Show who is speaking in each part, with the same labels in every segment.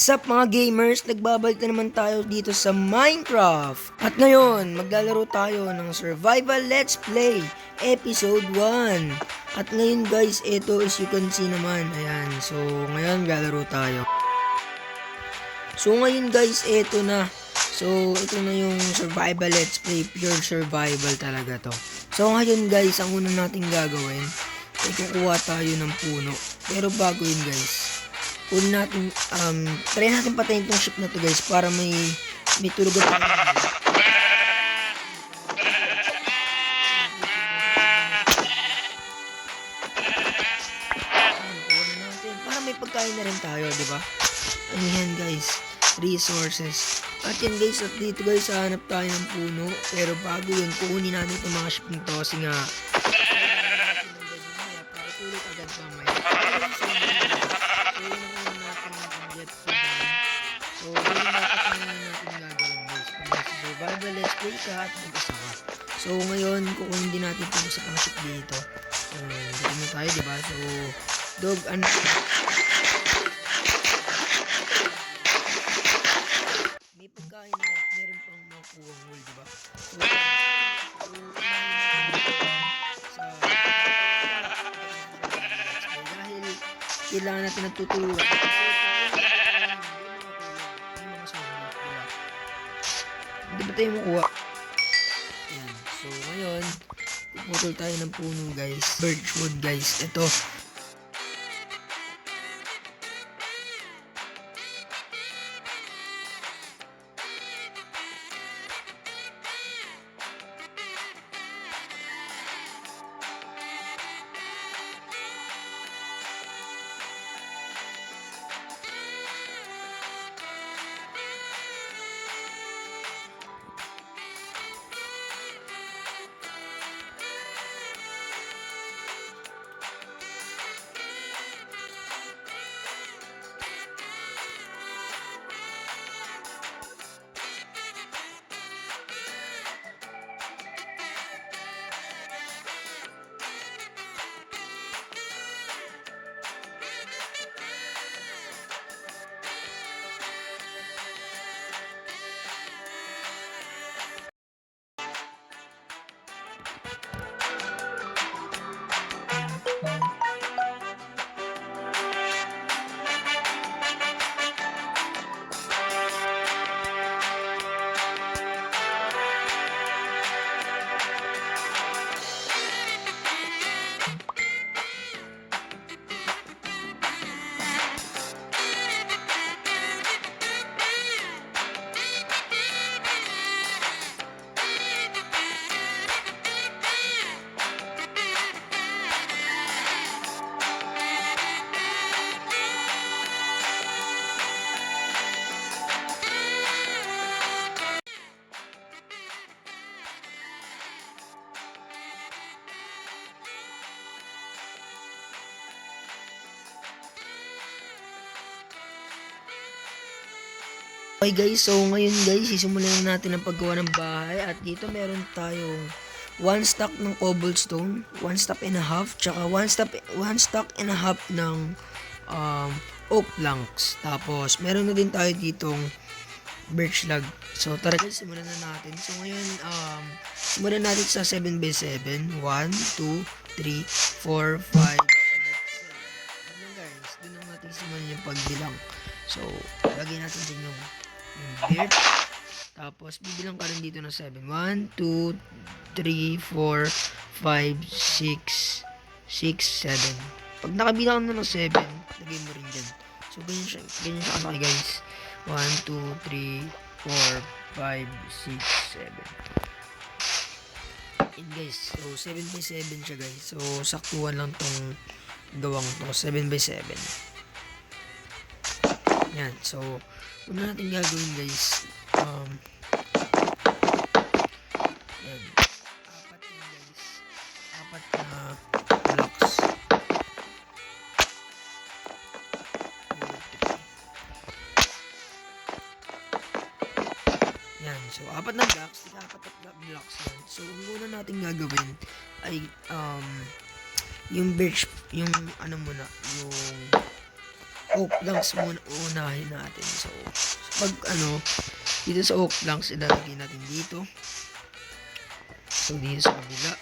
Speaker 1: Sup mga gamers, nagbabalik na naman tayo dito sa Minecraft. At ngayon, maglalaro tayo ng Survival Let's Play Episode 1. At ngayon guys, ito as you can see naman, ayan. So ngayon maglalaro tayo. So ngayon guys, ito na. So ito na yung Survival Let's Play, pure survival talaga to. So ngayon guys, ang unang nating gagawin ay kukuha tayo ng puno. Pero bago yun guys, natin, try natin patayin tong ship na to guys para may tulugan tayo. Para may pagkain na rin tayo, di ba? Ano yan guys? Resources. At yan guys, at dito guys, hanap tayo ng puno. Pero bago yun, kukunin natin itong mga ship nito kasi nga para tulog agad mamaya. So, yun dapat natin gagawin guys. Pag survival, let's play ka at mag-isa ka. So, ngayon, kukunin din natin itong isa pang ship dito. So, dito mo tayo, diba? So, dog, ano? May pagkain na, meron pang makuha wool, diba? So, dahil kailangan natin nagtutulungan. Hindi ba tayo makuha? Yan. So, ngayon, puputol tayo ng puno, guys. Birchwood, guys. Ito. Okay guys, so ngayon guys, sisimulan na natin ang paggawa ng bahay at dito meron tayong 1 stack ng cobblestone, 1 stack and a half, tsaka 1 stack and a half ng oak planks. Tapos meron na din tayo ditong birch log. So tara guys, simulan na natin. So ngayon, simulan natin sa 7x7. 1, 2, 3, 4, 5, 6, 7. Ayan guys, doon lang natin simulan yung pagbilang. So, lagay natin din yung birch. Tapos, bibilang ka rin dito ng 7. 1, 2, 3, 4, 5, 6, 7. Pag nakabilang na ng 7, lagay mo rin dyan. So, ganyan siya kalaki guys. 1, 2, 3, 4, 5, 6, 7. And guys, so 7x7 siya guys. So, saktuhan lang tong gawang to. 7x7. Yan. So, una natin gagawin guys. Yan. Apat yan guys. Apat na blocks. Yan. So, apat na blocks. Apat na blocks yan. So, ang una natin gagawin ay yung birch, yung ano muna, yung oak planks muna unahin natin. So, pag dito sa oak planks, ilalagay natin dito. So, dito sa kabila.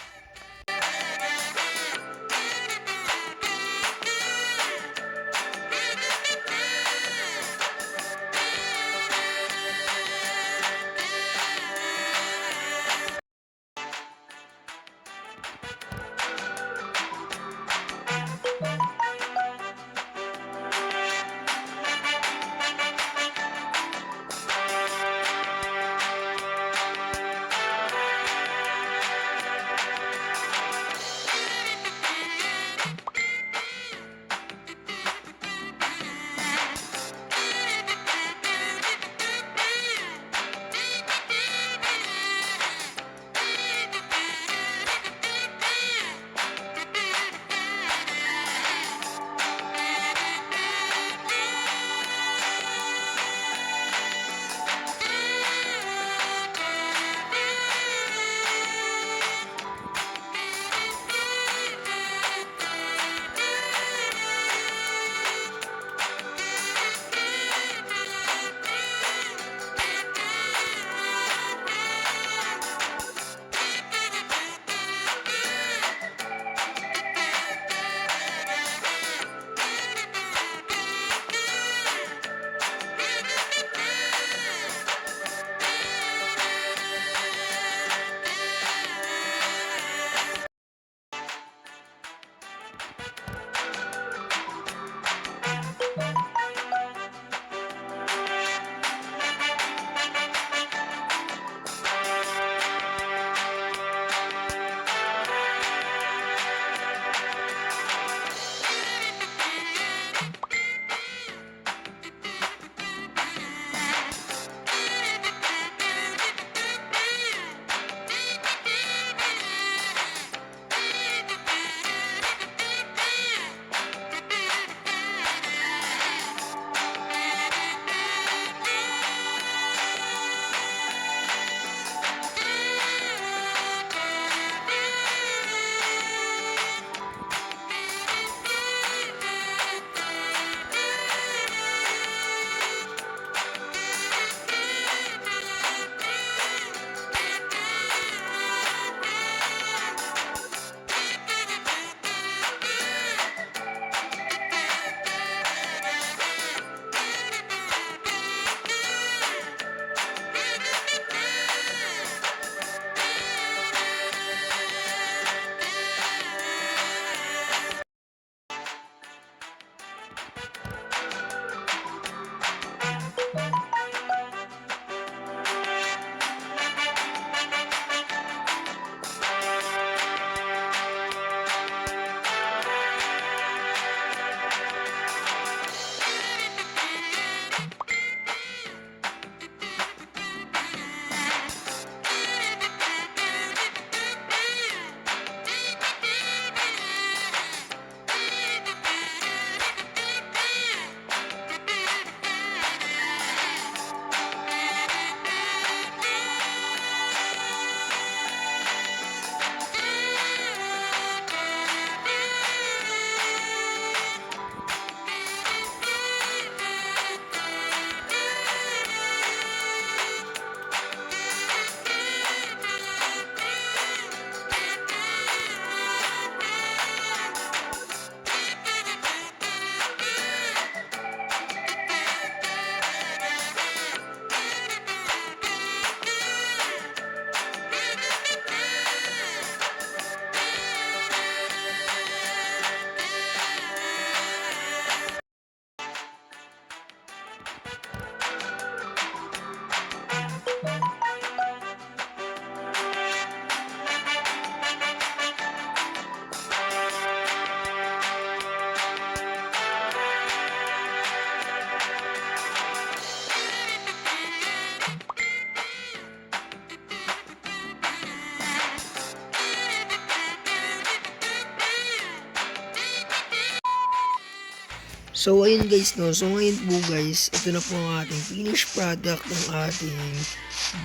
Speaker 1: So, ayun guys, no. So, ngayon po guys, ito na po ang ating finished product ng ating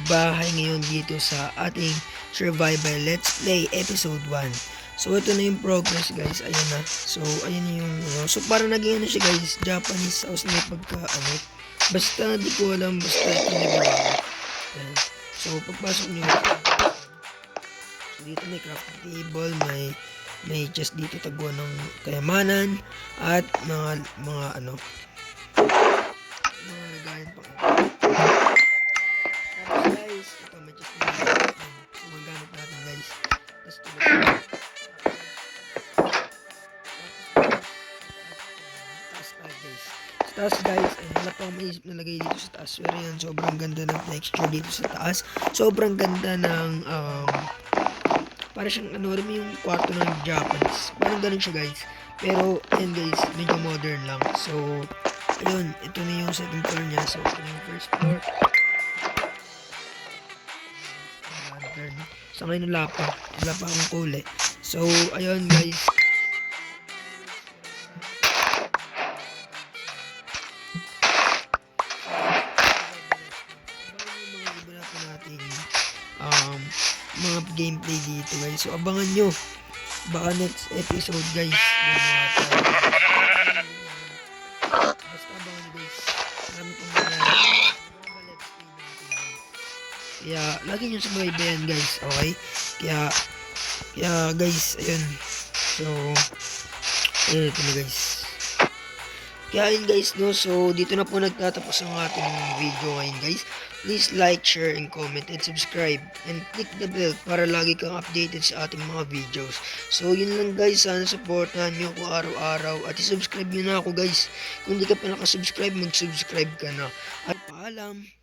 Speaker 1: bahay ngayon dito sa ating Survival Let's Play Episode 1. So, ito na yung progress, guys. Ayan na. So, ayan na yung, so, parang naging ano siya, guys, Japanese house na may pagka, basta, di ko alam, basta, kinagawa. Ayan. So, pagpasok nyo, so, dito may crafting table, may chest dito, tagwa ng kayamanan, at mga lagayan pa. Tapos, guys, ito, may chest dito. So, magamit natin, guys. Tapos, taas guys, ay wala pa akong maisip na lagay dito sa taas. Pero yan, sobrang ganda ng texture dito sa taas. Sobrang ganda ng, para siyang alam mo yung kwarto ng Japanese. Parang ganun siya guys. Pero, ayan guys, medyo modern lang. So, ayun, ito na yung second floor niya. So, ito na yung first floor. Sa ngayon wala pa akong kulay. So, ayun guys. Mga gameplay dito guys. So abangan nyo. Baka next episode guys. Basta abangan nyo guys. Marami pang mangyari. Kaya lagi nyo sumaybayan guys. Okay? Kaya guys. Ayun. So ayun ito na guys. Kaya yun guys no. So dito na po nagtatapos ang ating video ngayon guys. Please like, share, and comment, and subscribe. And click the bell para lagi kang updated sa ating mga videos. So, yun lang guys. Sana supportahan nyo ako araw-araw. At isubscribe nyo na ako guys. Kung hindi ka pa nakasubscribe, mag-subscribe ka na. At paalam.